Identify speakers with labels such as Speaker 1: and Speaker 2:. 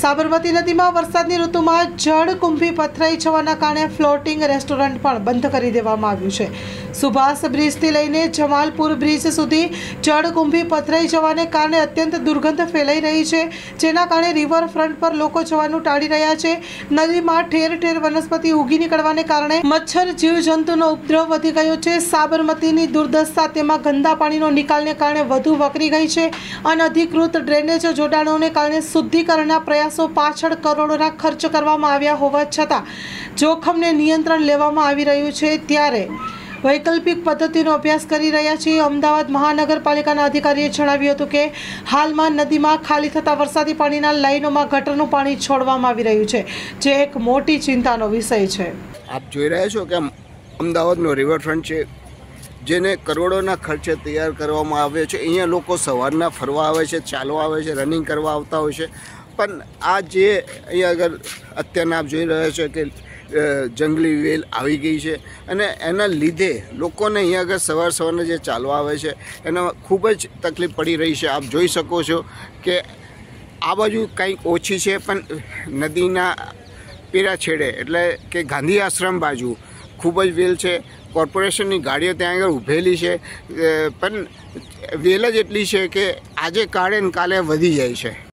Speaker 1: સાબરમતી નદીમાં વરસાદની ઋતુમાં જળકુંભી પથરાઈ જવાના કારણે ફ્લોટિંગ રેસ્ટોરન્ટ પણ બંધ કરી દેવામાં આવ્યું છે। સુભાષ બ્રિજથી લઈને જમાલપુર બ્રિજ સુધી જળકુંભી પથરાઈ જવાને કારણે અત્યંત દુર્ગંધ ફેલાઈ રહી છે, જેના કારણે રિવરફ્રન્ટ પર લોકો જવાનું ટાળી રહ્યા છે। નદીમાં ઠેર ઠેર વનસ્પતિ ઉગી નીકળવાને કારણે મચ્છર જીવજંતુનો ઉપદ્રવ વધી ગયો છે। સાબરમતીની દુર્દશા તેમાં ગંદા પાણીનો નિકાલને કારણે વધુ વકરી ગઈ છે। અનધિકૃત ડ્રેનેજ જોડાણોને કારણે શુદ્ધિકરણના પ્રયાસો પાછળ કરોડોના ખર્ચ કરવામાં આવ્યા હોવા છતાં જોખમને નિયંત્રણ લેવામાં આવી રહ્યું છે, ત્યારે વૈકલ્પિક પદ્ધતિનો અભ્યાસ કરી રહ્યા છીએ। અમદાવાદ મહાનગરપાલિકાના અધિકારીએ જણાવ્યું હતું કે હાલમાં નદીમાં ખાલી થતા વરસાદી પાણીના લાઈનોમાં ગટરનું પાણી છોડવામાં આવી રહ્યું છે, જે એક મોટી ચિંતાનો વિષય છે।
Speaker 2: આપ જોઈ રહ્યા છો કે અમદાવાદનો રિવરફ્રન્ટ છે, જેને કરોડોના ખર્ચે તૈયાર કરવામાં આવ્યો છે। અહીંયા લોકો સવારના ફરવા આવે છે, ચાલવા આવે છે, રનિંગ કરવા આવતા હોય છે, પણ આ જે અહીંયા આગળ અત્યારના આપ જોઈ રહ્યા છો કે જંગલી વેલ આવી ગઈ છે અને એના લીધે લોકોને અહીંયા આગળ સવારના જે ચાલવા આવે છે એના ખૂબ જ તકલીફ પડી રહી છે। આપ જોઈ શકો છો કે આ બાજુ કંઈક ઓછી છે, પણ નદીના પેરા છેડે એટલે કે ગાંધી આશ્રમ બાજુ ખૂબ જ વેલ છે। કોર્પોરેશનની ગાડીઓ ત્યાં આગળ ઊભેલી છે, પણ વેલ જ એટલી છે કે આજે કાઢે ને કાલે વધી જાય છે।